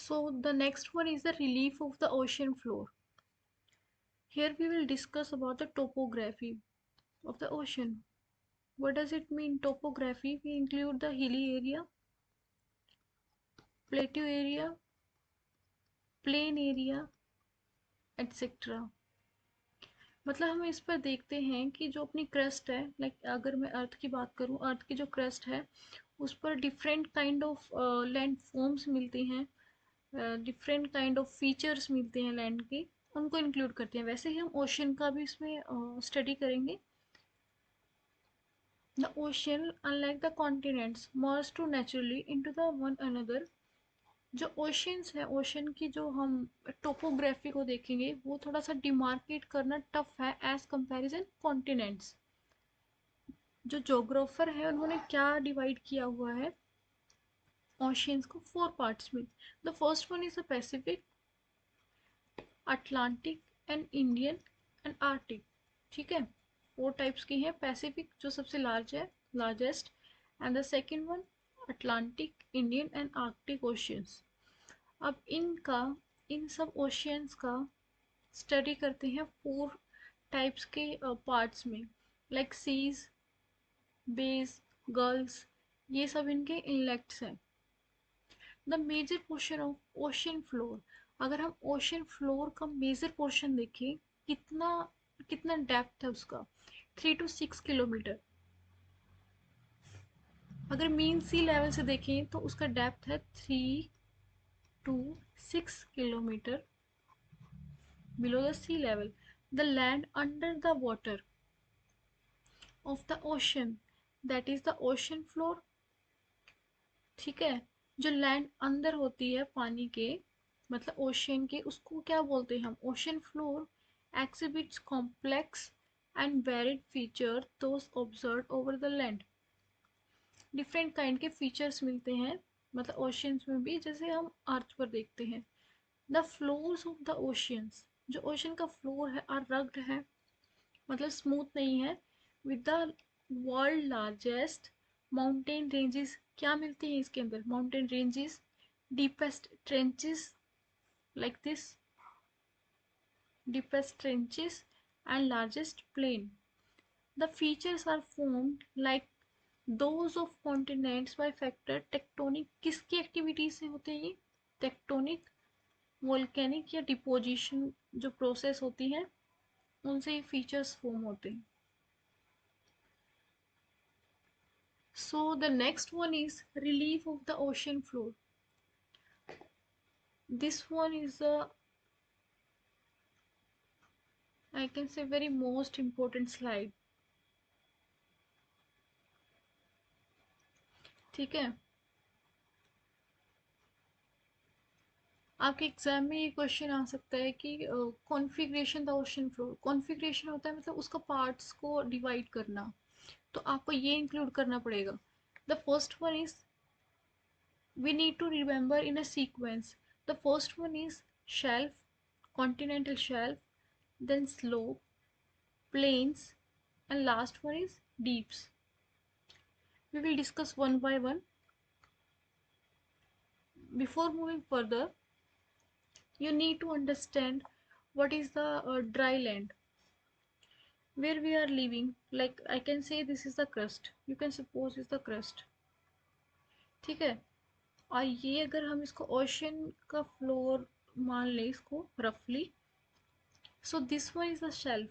So the next one is the relief of the ocean floor. Here we will discuss about the topography of the ocean. What does it mean topography? We include the hilly area, plateau area, plain area, etc. मतलब हम इस पर देखते हैं कि जो अपनी crust है, लाइक अगर मैं अर्थ की बात करूं, अर्थ की जो क्रस्ट है उस पर different kind of land forms मिलती हैं, डिफरेंट काइंड ऑफ फीचर्स मिलते हैं लैंड के, उनको इंक्लूड करते हैं। वैसे ही हम ओशन का भी इसमें स्टडी करेंगे। The ocean, unlike the continents, merge to naturally into the one another। जो ओशियंस है, ओशन की जो हम टोपोग्राफी को देखेंगे वो थोड़ा सा डिमार्केट करना टफ है एज कंपैरिजन कॉन्टिनेंट्स। जो जोग्राफर है उन्होंने क्या डिवाइड किया हुआ है ओशियंस को 4 पार्ट्स में। The first one is the Pacific, Atlantic and Indian and Arctic. ठीक है, 4 टाइप्स की है। पैसिफिक जो सबसे लार्ज है, largest, and the second one Atlantic, Indian and Arctic oceans. अब इनका, इन सब ओशियंस का स्टडी करते हैं 4 टाइप्स के पार्ट्स में, लाइक सीज, बेस, गल्स, ये सब इनके इनलेट्स हैं। The major portion of ocean floor, अगर हम ओशियन फ्लोर का मेजर पोर्शन देखें, कितना कितना डेप्थ है उसका, 3 to 6 किलोमीटर। अगर मीन सी लेवल से देखें तो उसका डेप्थ है 3 to 6 kilometre below the sea level। The land under the water of the ocean, that is the ocean floor। ठीक है, जो लैंड अंदर होती है पानी के, मतलब ओशियन के, उसको क्या बोलते हैं हम, ocean floor. Exhibits complex and varied feature those observe over the land. Different kind के फीचर्स मिलते हैं, मतलब ओशियंस में भी, जैसे हम अर्थ पर देखते हैं। The floors of the oceans, जो ओशन का फ्लोर है आर रग्ड है, मतलब स्मूथ नहीं है। With the world largest mountain ranges, क्या मिलती है इसके अंदर, mountain ranges, deepest trenches like this, deepest trenches and largest plain। The features are formed like those of continents by factor tectonic, किसकी एक्टिविटी से होते हैं ये, टेक्टोनिक, वोल्केनिक या डिपोजिशन जो प्रोसेस होती है उनसे ये फीचर्स फॉर्म होते हैं। So the next one is relief of the ocean floor। This one is the, I can say, very most important slide। ठीक है, आपके एग्जाम में ये क्वेश्चन आ सकता है कि configuration the ocean floor. Configuration होता है मतलब उसका पार्ट्स को डिवाइड करना, तो आपको ये इंक्लूड करना पड़ेगा। The first one is, we need to remember in a sequence. The first one is shelf, continental shelf, then slope, plains, and last one is deeps। We will discuss one by one। Before moving further, you need to understand what is the dry land where we are living। Like I can say this is the crust, you can suppose is the crust। ठीक है, और ये अगर हम इसको ocean का floor मान लें इसको रफली, so this one is the shelf,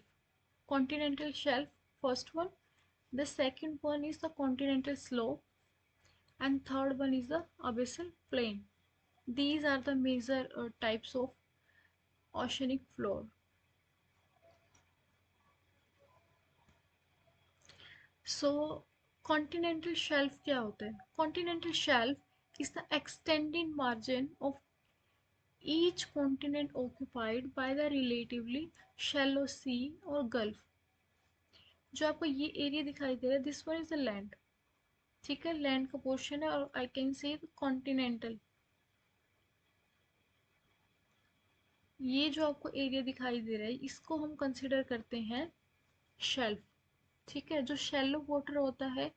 continental shelf, first one. The second one is the continental slope, and third one is the abyssal plain। These are the major types of oceanic floor। So continental shelf क्या होता है, continental shelf is the extended margin of each continent occupied by the relatively shallow sea or gulf। जो आपको ये area दिखाई दे रहा है, this one is the land. ठीक है, लैंड का पोर्शन है, और आई कैन से कॉन्टिनेंटल, ये जो आपको एरिया दिखाई दे रहा है इसको हम कंसिडर करते हैं शेल्फ। ठीक है, जो शैलो वाटर होता है,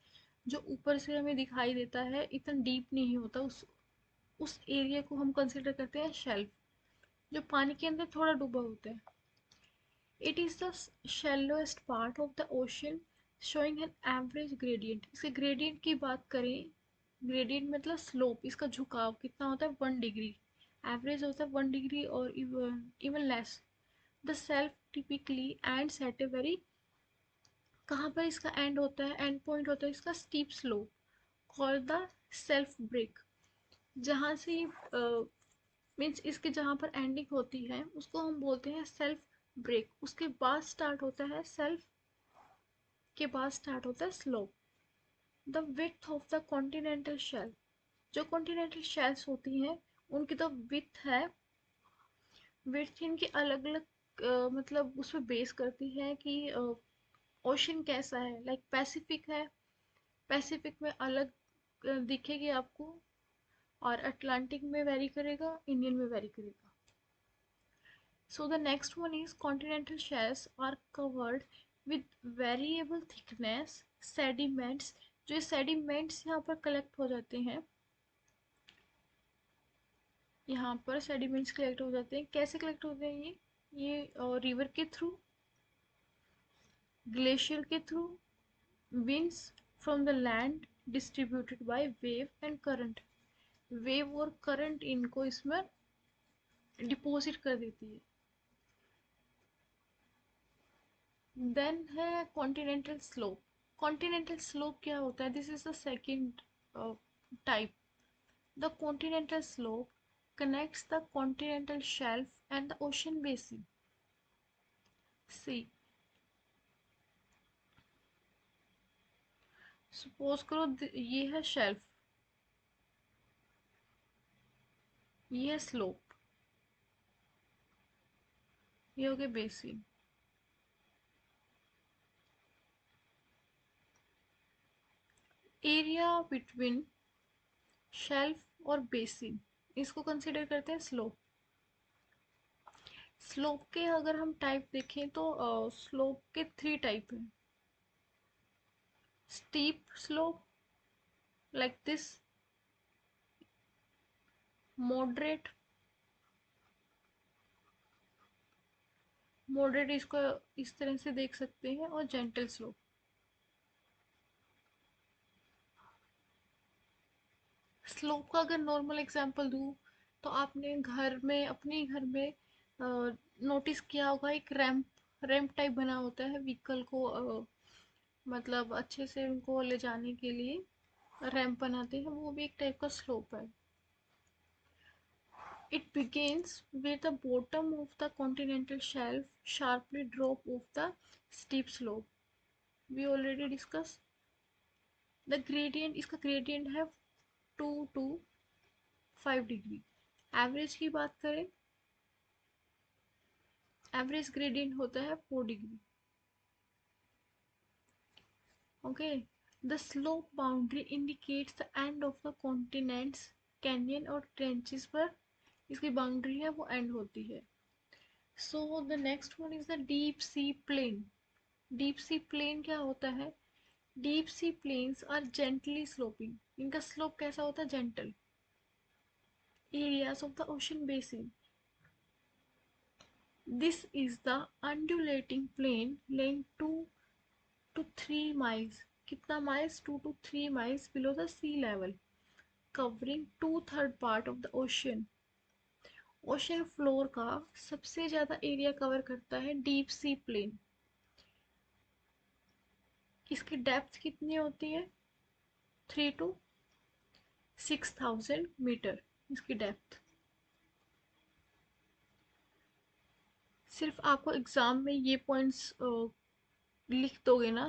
जो ऊपर से हमें दिखाई देता है, इतना डीप नहीं होता, उस उस एरिया को हम कंसिडर करते हैं शेल्फ, जो पानी के अंदर थोड़ा डूबा होता है। It is the shallowest part of the ocean showing an average gradient. इसके ग्रेडियंट की बात करें, ग्रेडियंट मतलब स्लोप, इसका झुकाव कितना होता है 1 डिग्री, एवरेज होता है 1 डिग्री और even less. The self typically ends at a very, कहाँ पर इसका एंड होता है, एंड पॉइंट होता है इसका steep slope called the self break. जहाँ से मीन्स इसके जहाँ पर एंडिंग होती है उसको हम बोलते हैं सेल्फ ब्रेक। उसके बाद स्टार्ट होता है सेल्फ के बाद स्टार्ट होता है slope. The width of the continental shelf, जो कॉन्टिनेंटल शेल्स होती हैं उनकी तो विड्थ है, विड्थ इनकी अलग अलग मतलब उस पर बेस करती है कि ओशन कैसा है। लाइक पैसिफिक है, पैसिफिक में अलग दिखेगी आपको, और अटलांटिक में वेरी करेगा, इंडियन में वेरी करेगा। So the next one is continental shelves are covered with variable thickness sediments। जो sediments यहाँ पर collect हो जाते हैं, यहाँ पर sediments collect हो जाते हैं। कैसे collect होते हैं ये river के थ्रू, ग्लेशियर के through, winds from the land distributed by wave and current। Wave और करंट इनको इसमें डिपॉजिट कर देती है। देन है कॉन्टिनेंटल स्लोप। कॉन्टिनेंटल स्लोप क्या होता है? This is the second type. The continental slope connects the continental shelf and the ocean basin। See, suppose करो ये है शेल्फ, ये है स्लोप, ये हो गया बेसिन। एरिया बिटवीन शेल्फ और बेसिन, इसको कंसिडर करते हैं स्लोप। स्लोप के अगर हम टाइप देखें तो स्लोप के 3 टाइप हैं। Steep slope like this, moderate, moderate इसको इस तरह से देख सकते हैं, और जेंटल स्लोप। स्लोप का अगर नॉर्मल एग्जांपल दूँ तो आपने घर में, अपने घर में नोटिस किया होगा, एक रैंप रैंप टाइप बना होता है व्हीकल को मतलब अच्छे से उनको ले जाने के लिए रैंप बनाते हैं, वो भी एक टाइप का स्लोप है। It begins where the bottom of the continental shelf sharply drop off the steep slope। We already discussed the gradient, इसका gradient है 2 to 5 डिग्री। एवरेज की बात करें, एवरेज ग्रेडियंट होता है 4 degree. Okay, the slope boundary indicates the end of the continents, canyon और trenches पर इसकी बाउंड्री है वो एंड होती है। So the next one is the deep sea plain. Deep sea plain क्या होता है? Deep sea plains are gently sloping, इनका स्लोप कैसा होता है? Gentle. Areas of the ocean basin, this is the undulating plain laying 2 to 3 miles, कितना miles? 2 to 3 miles below the sea level, covering 2/3 part of the ocean। Ocean floor का सबसे ज्यादा area cover करता है deep sea plane. इसकी depth कितनी होती है? 3 to 6,000 मीटर इसकी डेप्थ। सिर्फ आपको एग्जाम में ये पॉइंट्स लिख दोगे ना,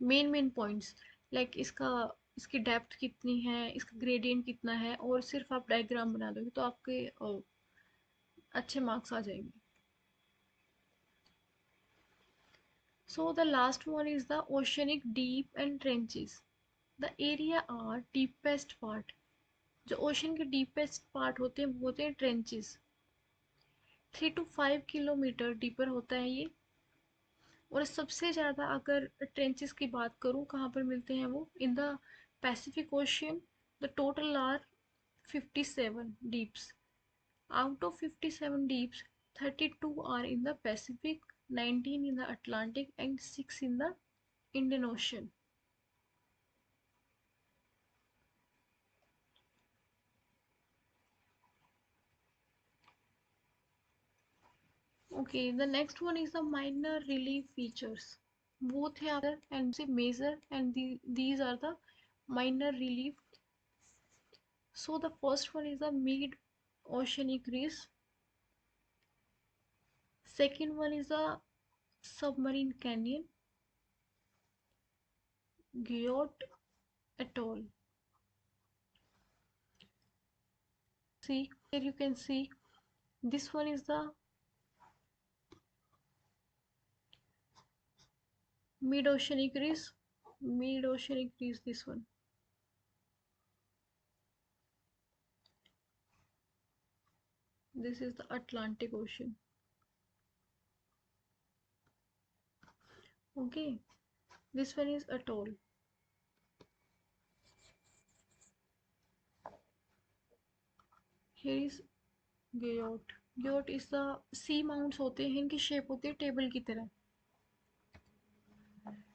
मेन मेन पॉइंट्स, लाइक इसका, इसकी डेप्थ कितनी है, इसका ग्रेडियंट कितना है, और सिर्फ आप डायग्राम बना दोगे तो आपके अच्छे मार्क्स आ जाएंगे। So the last one is the oceanic deep and trenches. The area are deepest part, जो ओशन के डीपेस्ट पार्ट होते हैं वो होते हैं ट्रेंचेस। 3 to 5 किलोमीटर डीपर होता है ये। और सबसे ज़्यादा अगर ट्रेंचेस की बात करूँ कहाँ पर मिलते हैं वो, in the Pacific Ocean. The total are 57 deeps. Out of 57 deeps, 32 are in the Pacific, 19 in the Atlantic, and 6 in the Indian Ocean. Okay, the next one is the minor relief features. Both here and say major, and these are the minor relief. So the first one is the mid oceanic ridge. Second one is the submarine canyon, Guyot Atoll. See, here you can see this one is the mid-oceanic ridge. Mid-oceanic ridge, this one. This is the Atlantic Ocean. Okay, this one is atoll. Here is Guyot. Guyot is the sea mounts होते हैं, इनकी shape होती है table की तरह.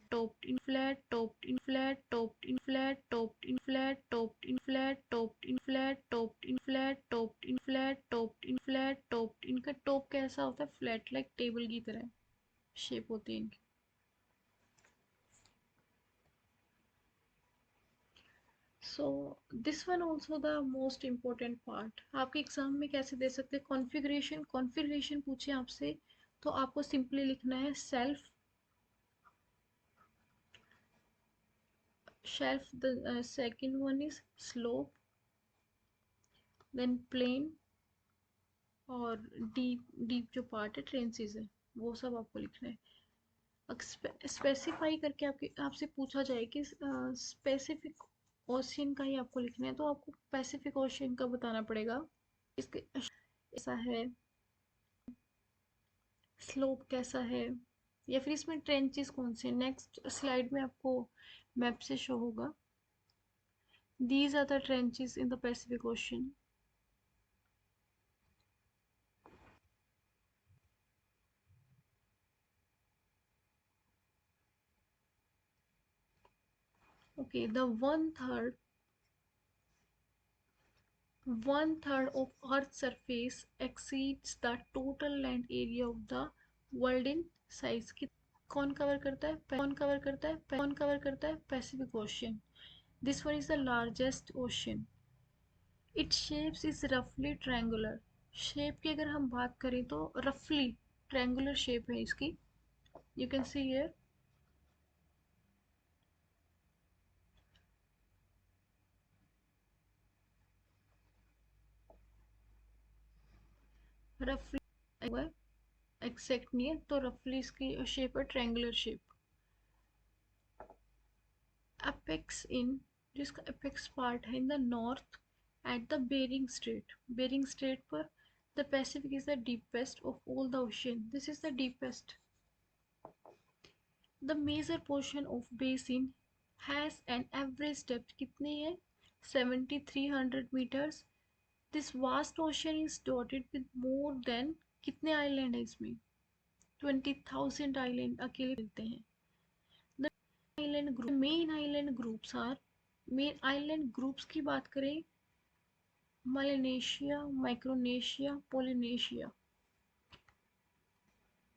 Topped in flat, topped in flat, topped in flat, topped in flat, topped in flat, topped in flat, topped in flat, topped in flat, topped in flat, topped. इनका top कैसा होता है? Flat, like table की तरह shape होती है इनकी. So this one also the most important part. आपके एग्जाम में कैसे दे सकते हैं? कॉन्फ़िगरेशन. कॉन्फ़िगरेशन पूछे आपसे तो आपको सिंपली लिखना है self. Shelf. The second one is slope, then plain, और डीप. डीप जो पार्ट है ट्रेंचेस है, वो सब आपको लिखना है. स्पेसिफाई करके आपके आपसे पूछा जाए कि स्पेसिफिक ओशियन का ही आपको लिखना है, तो आपको पैसिफिक ओशियन का बताना पड़ेगा. इसके ऐसा है, स्लोप कैसा है, या फिर इसमें ट्रेंचेस कौन से. नेक्स्ट स्लाइड में आपको मैप से शो होगा. These are the trenches in the Pacific Ocean. Okay, the one third of Earth's surface exceeds the total land area of the world in size. कौन कवर करता है? कौन कवर करता है? कौन कवर करता है? Pacific ocean. This one is the largest ocean. It's shapes is रफली ट्रायंगुलर. शेप की अगर हम बात करें तो रफली ट्रायंगुलर शेप है इसकी. You can see here. रफली एग्जैक्ट नहीं है तो रफली इसकी शेप है ट्रायंगुलर शेप. अपेक्स इन, जिसका अपेक्स पार्ट है in the north at the Bering Strait. Bering Strait पर the Pacific is the deepest of all the ocean. This is the deepest. The major portion of basin has an average depth कितनी है? 7300 meters. This vast ocean is dotted with more than, कितने island है इसमें? 20,000 island अकेले मिलते हैं. The island group, main island groups are, main island groups की बात करें, माइलेनेशिया, माइक्रोनेशिया, पोलिनेशिया.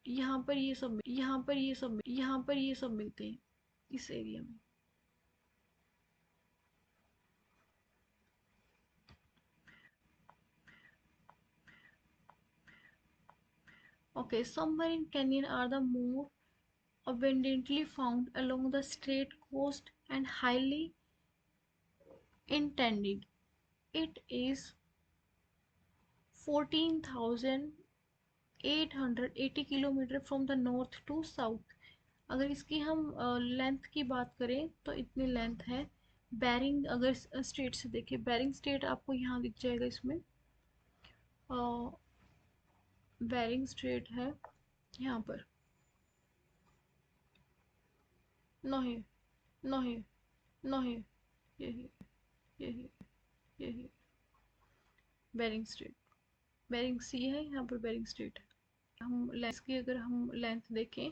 यहाँ पर ये सब मिलते हैं इस एरिया में. Okay, submarine canyon are the more abundantly found along the straight coast and highly intended. It is 14,880 kilometre from the north to south. अगर इसकी हम लेंथ की बात करें तो इतनी लेंथ है. बैरिंग अगर स्टेट से देखें, बैरिंग स्टेट आपको यहाँ दिख जाएगा. इसमें बैरिंग स्ट्रेट है यहाँ पर. नो है, नो है, नो है, ये है, ये है, ये है. बेरिंग स्ट्रेट, बेरिंग सी है, यहाँ पर बेरिंग स्ट्रेट है। हम लेंस की अगर हम लेंथ देखें